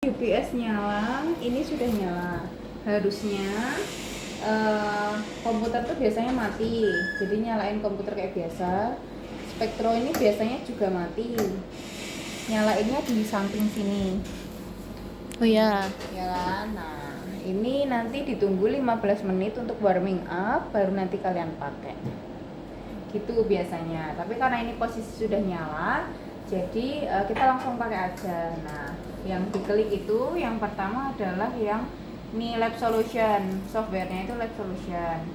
UPS nyala, ini sudah nyala. Harusnya komputer tuh biasanya mati, jadi nyalain komputer kayak biasa. Spektro ini biasanya juga mati, nyalainnya di samping sini. Oh ya. Ya kan? Nah, ini nanti ditunggu 15 menit untuk warming up, baru nanti kalian pakai. Gitu biasanya. Tapi karena ini posisi sudah nyala, jadi kita langsung pakai aja. Nah, yang diklik itu yang pertama adalah yang Mi Lab Solution, softwarenya itu Lab Solution.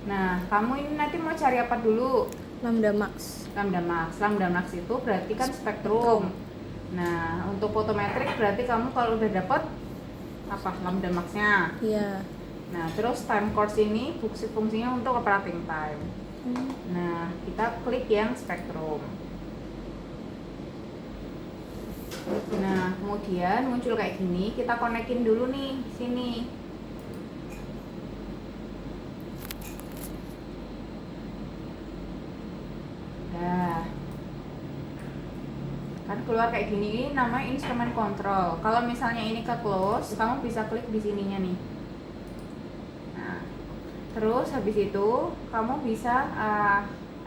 Nah, kamu ini nanti mau cari apa dulu? Lambda Max. Lambda Max. Lambda Max itu berarti kan spektrum. Nah, untuk fotometrik berarti kamu kalau udah dapat apa Lambda Max-nya. Iya. Nah, terus time course ini fungsinya untuk operating time. Nah, kita klik yang spektrum. Nah, kemudian muncul kayak gini, kita konekin dulu nih sini. Nah, kan keluar kayak gini, ini namanya instrument control. Kalau misalnya ini ke close, kamu bisa klik di sininya nih. Nah, terus habis itu kamu bisa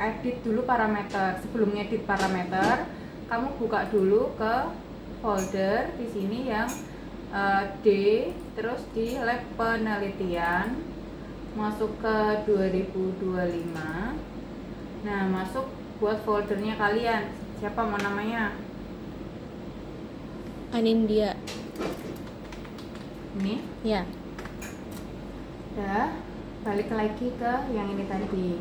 edit dulu parameter. Sebelum edit parameter, kamu buka dulu ke folder di sini yang D, terus di lab penelitian, masuk ke 2025. Nah, masuk buat foldernya kalian. Siapa mau namanya? Anindia. Ini. Ya. Udah, balik lagi ke yang ini tadi.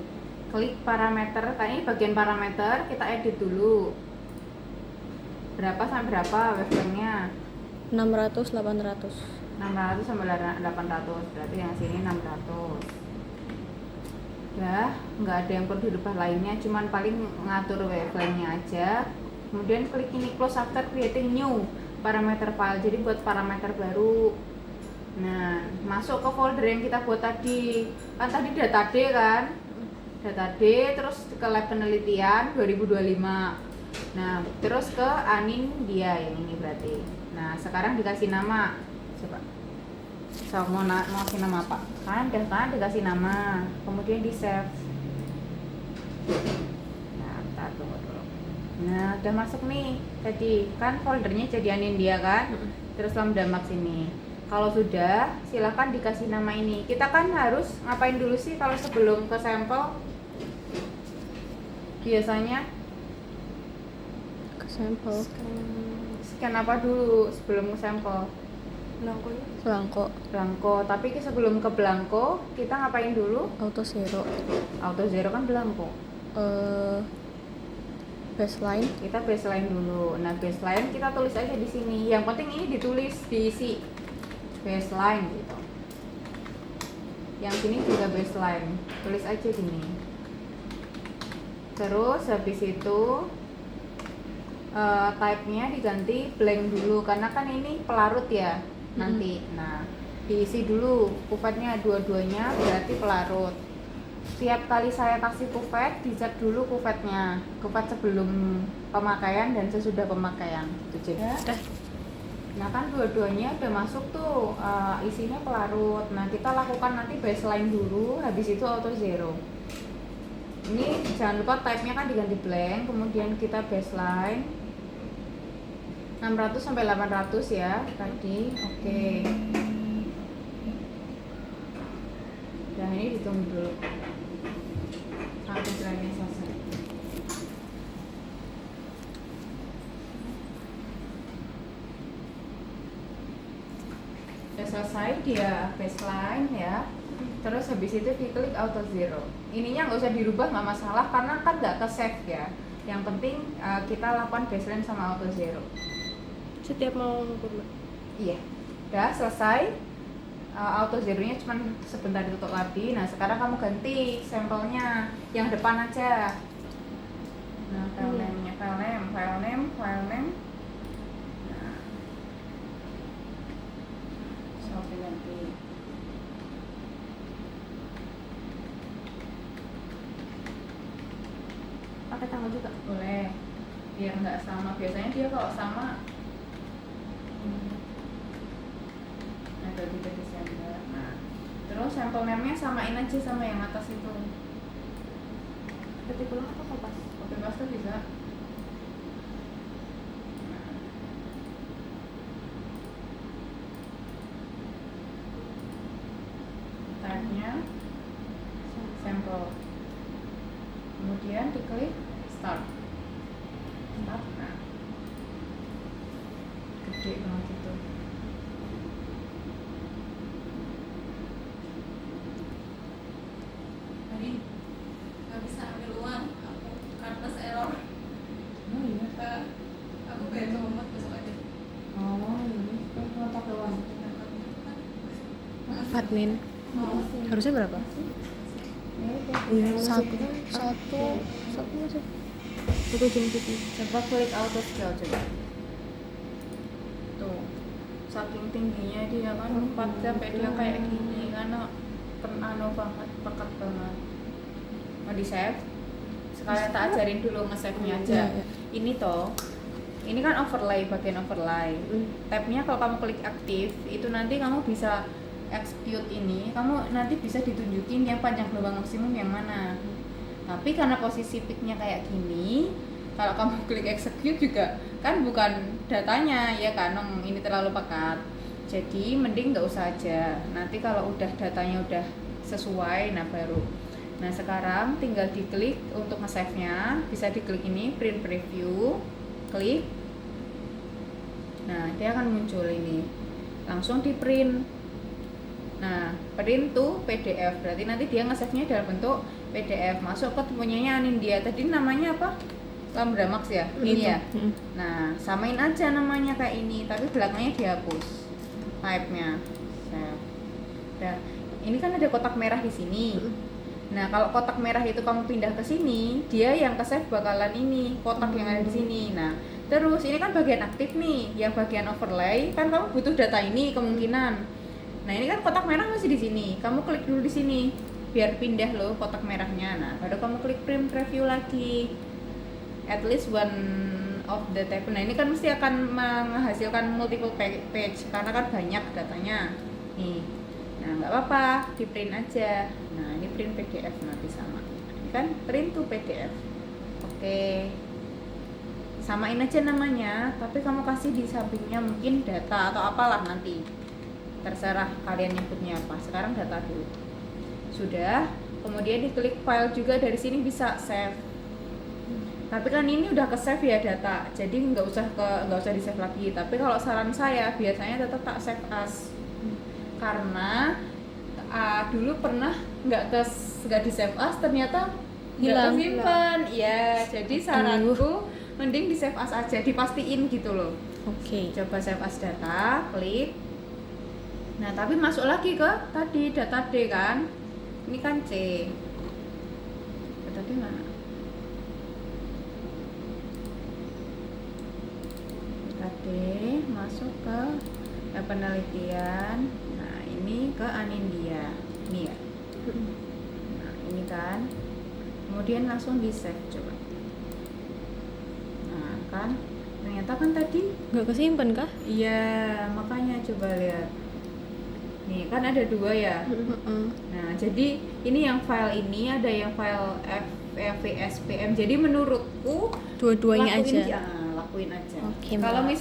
Klik parameter, ini bagian parameter, kita edit dulu. Berapa sampai berapa wavelengthnya? 600 800. 600 sampai 800, berarti yang sini 600. Ya, nggak ada yang perlu dirubah lainnya, cuman paling ngatur wavelengthnya aja. Kemudian klik ini close after creating new parameter file, jadi buat parameter baru. Nah, masuk ke folder yang kita buat tadi. Kan tadi data D kan? Data D, terus ke lab penelitian 2025. Nah, terus ke Anindia yang ini berarti. Nah, sekarang dikasih nama. Coba. So, mau kasih nama apa? Kan dikasih nama. Kemudian di save. Nah, kita tunggu dulu. Nah, udah masuk nih. Tadi kan foldernya jadi Anindia kan? Terus Lambda Max ini. Kalau sudah, silakan dikasih nama ini. Kita kan harus ngapain dulu sih kalau sebelum ke sampel? Biasanya Ke sampel. scan apa dulu sebelum ke sampel? Blanko. Blanko. Tapi sebelum ke blanko, kita ngapain dulu? Auto zero. Auto zero kan blanko. Baseline. Kita baseline dulu. Nah, baseline kita tulis aja di sini. Yang penting ini ditulis, diisi baseline gitu. Yang sini juga baseline. Tulis aja gini. Terus habis itu type-nya diganti blank dulu karena kan ini pelarut ya nanti. Nah, diisi dulu kuvetnya dua-duanya berarti pelarut. Setiap kali saya kasih kuvet, dicek dulu kuvetnya, kuvet sebelum pemakaian dan sesudah pemakaian. Itu ya. Nah kan dua-duanya udah masuk tuh, isinya pelarut. Nah kita lakukan nanti baseline dulu, habis itu auto zero. Ini jangan lupa type-nya kan diganti blank, kemudian kita baseline 600 sampai 800 ya tadi. Oke. Dan ini ditunggu dulu sampai baseline-nya selesai. Udah selesai dia baseline ya. Terus habis itu diklik auto zero. Ininya nggak usah dirubah, nggak masalah karena kan nggak ke save ya. Yang penting kita lakukan baseline sama auto zero. Setiap mau ngukur. Iya. Udah selesai. Auto zeronya cuma sebentar ditutup lagi. Nah sekarang kamu ganti sampelnya yang depan aja. Nah file name-nya file name. Nah, sampai ganti. Pakai tanggal juga boleh, biar nggak sama. Biasanya dia kalau sama 23 Desember. Nah, terus sampel name-nya samain aja sama yang atas itu. Ketik ulang atau kopas? Copy paste bisa. Type-nya sampel. Kemudian diklik start. Start. Nah, gede banget itu. Tadi nggak bisa ambil uang, aku karena error. Oh iya. Aku bayar ke Muhammad besok aja. Oh ini kan kontak doang. Admin. Harusnya berapa? Iya. Satu masih. Satu jam putih. Coba klik auto scale coba. Tuh, saking tingginya dia kan 4 sampai dia kayak gini karena anu banget, pekat banget. Mau di save? Sekalian tak ajarin dulu nge-save-nya aja. Iya, iya. Ini toh, ini kan overlay, bagian overlay. Tab-nya kalau kamu klik aktif, itu nanti kamu bisa execute ini, kamu nanti bisa ditunjukin yang panjang gelombang maksimum yang mana. Tapi karena posisi peak-nya kayak gini, kalau kamu klik execute juga kan bukan datanya ya kan, ini terlalu pekat. Jadi mending nggak usah aja. Nanti kalau udah datanya udah sesuai, nah baru. Nah sekarang tinggal diklik untuk nge-save-nya, bisa diklik ini print preview, klik. Nah dia akan muncul ini, langsung di print. Nah, print to PDF, berarti nanti dia nge-save-nya dalam bentuk PDF. Masuk ke punyanya Anindya. Tadi namanya apa? Lambda Max ya? Ini ya? Nah, samain aja namanya kayak ini, tapi belakangnya dihapus. Type-nya. Save. Dan ini kan ada kotak merah di sini. Nah, kalau kotak merah itu kamu pindah ke sini, dia yang ke-save bakalan ini, kotak yang ada di sini. Nah, terus ini kan bagian aktif nih, yang bagian overlay, kan kamu butuh data ini kemungkinan. Nah ini kan kotak merah masih di sini. Kamu klik dulu di sini biar pindah loh kotak merahnya. Nah baru kamu klik print preview lagi. At least one of the table. Nah ini kan mesti akan menghasilkan multiple page karena kan banyak datanya. Nih. Nah nggak apa-apa, di print aja. Nah ini print PDF nanti sama. Ini kan print to PDF. Oke. Samain aja namanya, tapi kamu kasih di sampingnya mungkin data atau apalah nanti. Terserah kalian nyebutnya apa. Sekarang data dulu. Sudah, kemudian diklik file juga, dari sini bisa save. Tapi kan ini udah ke save ya data, jadi nggak usah di save lagi. Tapi kalau saran saya biasanya tetap tak save as, karena dulu pernah nggak di save as ternyata nggak tersimpan. Ya, jadi saranku mending di save as aja, dipastiin gitu loh. Oke. Coba save as data, klik. Nah, tapi masuk lagi ke tadi data D kan? Ini kan C. Data D mana? Data D masuk ke penelitian. Nah, ini ke Anindya. Ini ya. Nah, ini kan. Kemudian langsung di save coba. Nah, kan ternyata kan tadi Nggak kesimpan kah? iya, makanya coba lihat. Nih kan ada 2 ya. Nah jadi ini yang file ini, ada yang file FVSPM. Jadi menurutku Dua-duanya aja. lakuin aja. Oke, Kalau Mbak.